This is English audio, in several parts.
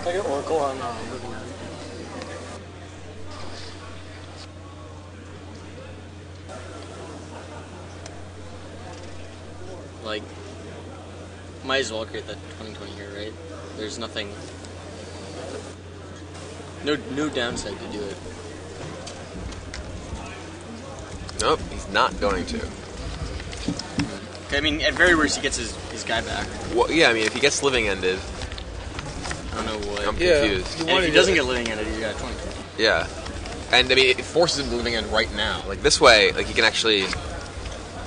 I get Oracle on Living End. Like, might as well create that 2020 here, right? There's nothing, no downside to do it. Nope, he's not going to. I mean, at very worst, he gets his guy back. Well, yeah, I mean, if he gets living ended, I don't know what. I'm confused. And if he doesn't get living ended, he's got 2020. Yeah, and I mean, it forces him to living end right now. Like this way, like he can actually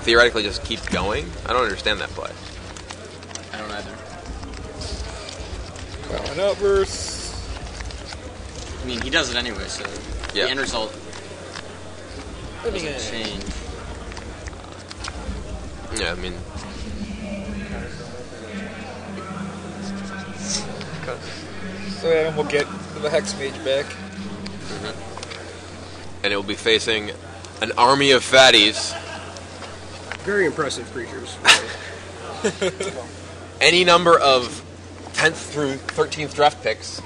theoretically just keep going. I don't understand that play. I don't either. Going outburst. I mean, he does it anyway, so Yeah. the end result Living doesn't End. change. Yeah, I mean, So Adam will get the Hex Mage back. and it will be facing an army of fatties. Very impressive creatures. Any number of 10th through 13th draft picks.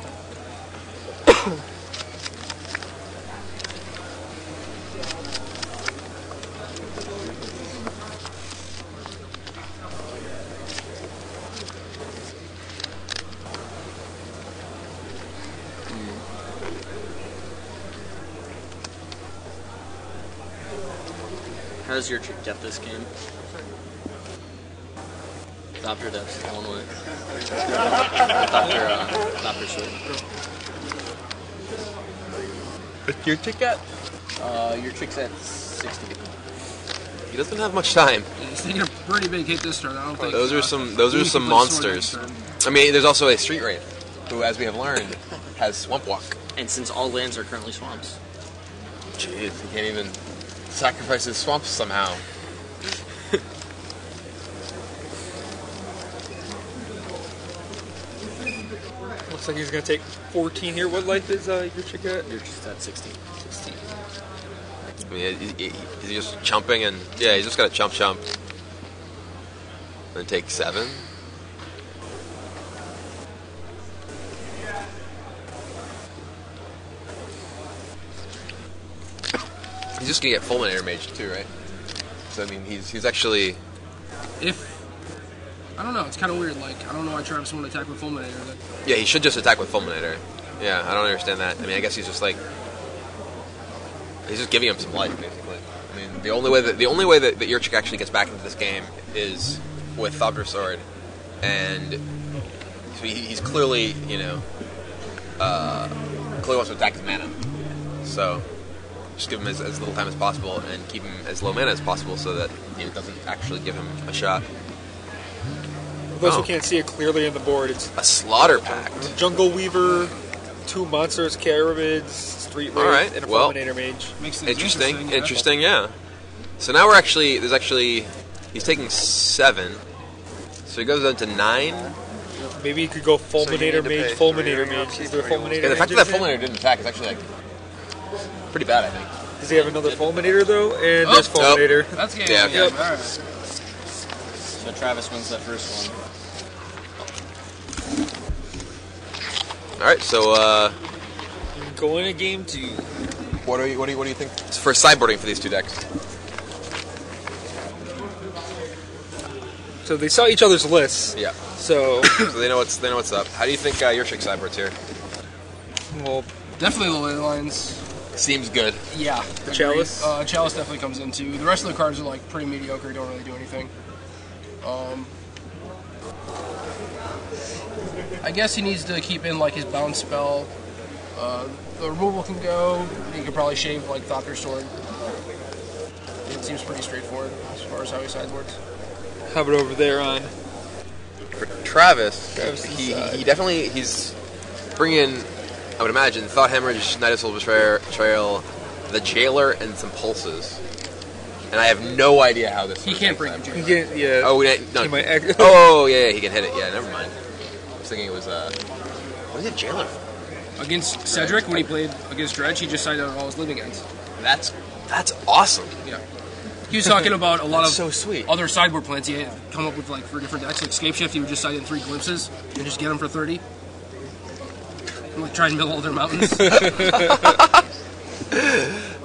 How does Yurchick get this game? Thopter Thepts, one way. Thopter sword. What's your ticket? Yurchick's at 60. He doesn't have much time. He's taking a pretty big hit this turn. I don't think. Those are some monsters. I mean, there's also a Street Wraith, who, as we have learned, has Swamp Walk. And since all lands are currently swamps. Jeez, he can't even sacrifice his swamps somehow. Looks like he's going to take 14 here. What life is Yurchick at? Yurchick's at 60. 16. I mean, he's just chumping, and yeah, he's just got to chump. Then take 7. He's just gonna get Fulminator Mage too, right? So I mean, he's actually. I don't know, it's kind of weird. Like, I don't know why Travis won't attack with Fulminator. Yeah, he should just attack with Fulminator. Yeah, I don't understand that. I mean, I guess he's just like. He's just giving him some life, basically. I mean, the only way that Yurchick actually gets back into this game is with Thopter Sword, and so he's clearly, clearly wants to attack his mana. So just give him as little time as possible and keep him as low mana as possible, so that it doesn't actually give him a shot. For those who can't see it clearly on the board, it's a Slaughter Pact, Jungle Weaver, 2 monsters, Caramids, Street Wraith, right, and a well, Fulminator Mage. Makes things Interesting, yeah. So now he's taking 7, so he goes down to 9. Maybe he could go Fulminator Mage, Fulminator Mage. Is there a Fulminator Yeah, the fact Mage that in Fulminator didn't attack is actually like pretty bad, I think. Does he have another Fulminator though? And there's Fulminator. That's game. Yeah, okay. Yep. All right. So Travis wins that first one. All right, so Going to game 2. what do you think for sideboarding for these two decks? So they saw each other's lists. Yeah. So So they know what's up. How do you think Yurchick sideboards here? well, Definitely the ley lines. Seems good. Yeah. The Chalice? Chalice definitely comes in too. The rest of the cards are like pretty mediocre. Don't really do anything. I guess he needs to keep in like his bounce spell. The removal can go. He could probably shave like Thopter Sword. It seems pretty straightforward as far as how he sideboards. how about over there on? For Travis, Travis's side. he's bringing, I would imagine, Thought Hemorrhage, Night of Soul Betrayal, the Jailer, and some Pulses. And I have no idea how this. He can't bring the He Jailer. can't, yeah. Oh, no. He might act- Oh, yeah, he can hit it. Yeah, never mind. I was thinking it was what is it, Jailer? Against Cedric, when he played against Dredge, he just sided on all his living ends. That's awesome. Yeah. He was talking about a lot of so sweet. other sideboard plans he had come up with like for different decks. Like Scape Shift, he would just side in 3 glimpses and just get them for 30. Like try and middle their mountains.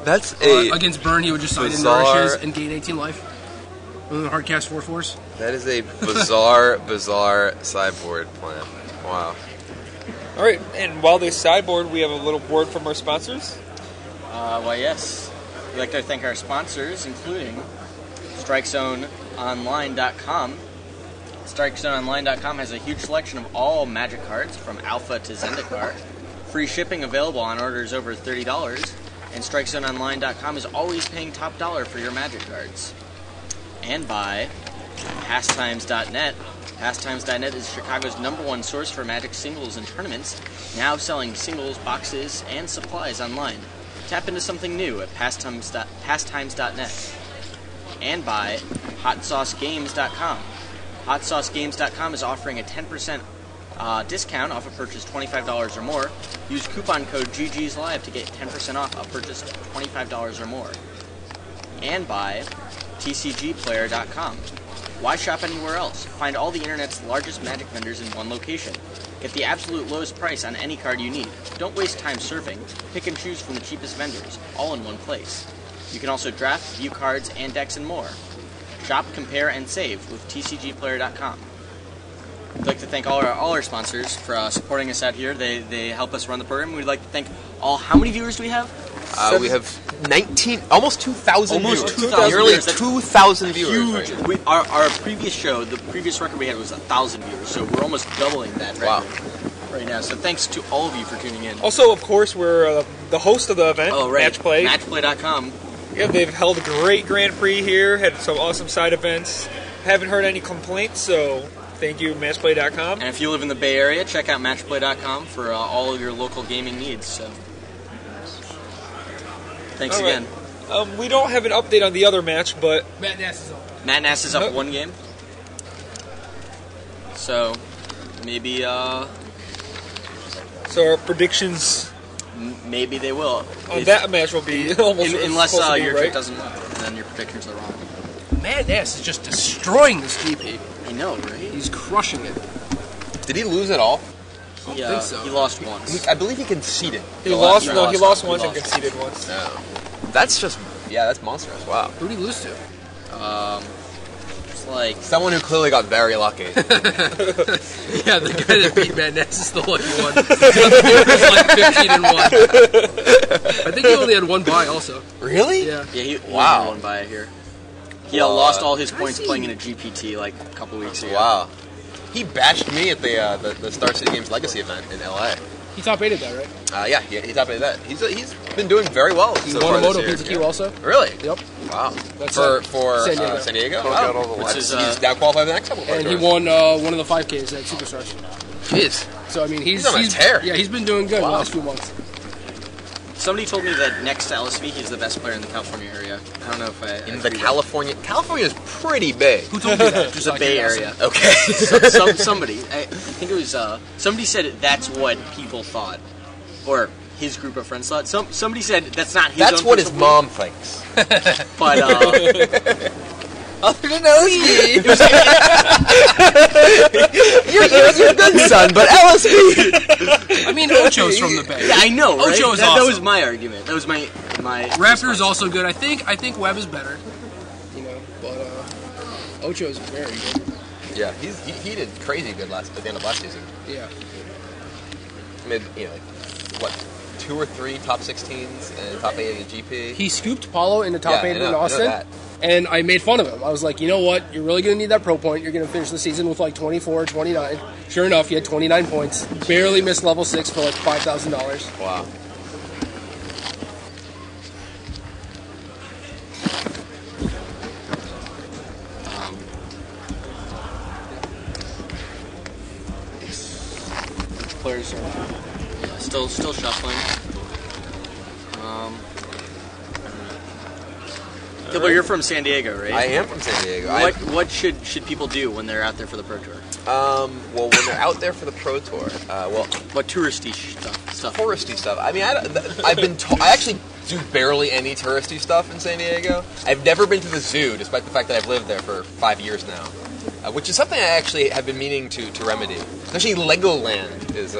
That's a Against Burn, he would just sign in nourishes and gain 18 life. And then hardcast 4/4s. that is a bizarre sideboard plan. Wow. All right, and while they sideboard, we have a little word from our sponsors. Why, yes. We'd like to thank our sponsors, including StrikeZoneOnline.com. StrikeZoneOnline.com has a huge selection of all Magic cards, from Alpha to Zendikar. Free shipping available on orders over $30. And StrikeZoneOnline.com is always paying top dollar for your Magic cards. And by Pastimes.net. Pastimes.net is Chicago's #1 source for Magic singles and tournaments, now selling singles, boxes, and supplies online. Tap into something new at Pastimes.net. And by HotSauceGames.com. HotSauceGames.com is offering a 10% discount off a purchase $25 or more. Use coupon code GGsLive to get 10% off a purchase $25 or more. And by TCGplayer.com. Why shop anywhere else? Find all the internet's largest Magic vendors in one location. Get the absolute lowest price on any card you need. Don't waste time surfing. Pick and choose from the cheapest vendors, all in one place. You can also draft, view cards, and decks and more. Shop, compare, and save with TCGplayer.com. We'd like to thank all our sponsors for supporting us out here. They help us run the program. We'd like to thank all. How many viewers do we have? We have 19, almost 2,000 viewers. Almost 2,000 Nearly viewers. That's 2,000 viewers. Huge. Our previous show, the previous record we had was 1,000 viewers, so we're almost doubling that record right now. So thanks to all of you for tuning in. Also, of course, we're the host of the event, Oh, right. Match Play. Matchplay.com. Yeah, they've held a great Grand Prix here, had some awesome side events. Haven't heard any complaints, so thank you, matchplay.com. And if you live in the Bay Area, check out Matchplay.com for all of your local gaming needs. So, thanks All right. again. We don't have an update on the other match, but Matt Nass is up. Matt Nass is up Nope. 1 game. So, maybe so our predictions maybe they will. on that match will be almost Unless supposed to be your right. trick doesn't win, and then your predictions are wrong. Matt Nass is just destroying this GP. I know, right? He's crushing it. Did he lose at all? He, think so. he lost once. I believe he conceded. He lost he once lost and once. conceded once. No. That's just, that's monstrous. Wow. Who did he lose to? It's like Someone who clearly got very lucky. Yeah, the guy that beat Matt Nass is the lucky one. The other dude was like 15-1. I think he only had one bye also. Really? Yeah. he Wow. won by here. He Well, lost all his points see. playing in a GPT like a couple weeks ago. Wow. He bashed me at the Star City Games Legacy event in LA. He top 8'd that, right? He's top of that. He's been doing very well He so won far a this Moto year. PTQ also. Really? Yep. Wow. That's for San Diego. San Diego? Got Wow. all the Which lights. is, He's now qualified for the next couple of And he tours. won one of the 5Ks at Superstars. Jeez. So, I mean, he's on a tear. Yeah, he's been doing good the last few months. Somebody told me that next to LSV, he's the best player in the California area. I don't know if I In the agree with California is pretty big. Who told you that? that. Just the Bay Area. Okay. Somebody, I think it was somebody said that's what people thought, or his group of friends thought. Somebody said that's not his. That's own what his personal mom thinks. belief, But Other than LSV. you're good, son, but LSV. I mean, Ocho's from the Bay. yeah, I know. Right? Ocho is That awesome. was my argument. That was my. Raptor is also good. I think Webb is better. You know, but Ocho is very good. Yeah, he did crazy good at the end of last season. Yeah. Made what 2 or 3 top 16s and top 8 at the GP. He scooped Paulo into top 8 I know in Austin. that. And I made fun of him. I was like, you know what? You're really going to need that pro point. You're going to finish the season with like 24, 29. Sure enough, he had 29 points. Barely missed level 6 for like $5,000. Wow. Players are still shuffling. Kibler, you're from San Diego, right? I am from San Diego. What should people do when they're out there for the Pro Tour? Well, when they're out there for the Pro Tour, What touristy stuff? touristy stuff. I mean, I've been told I actually do barely any touristy stuff in San Diego. I've never been to the zoo, despite the fact that I've lived there for 5 years now, which is something I actually have been meaning to remedy. Especially Legoland is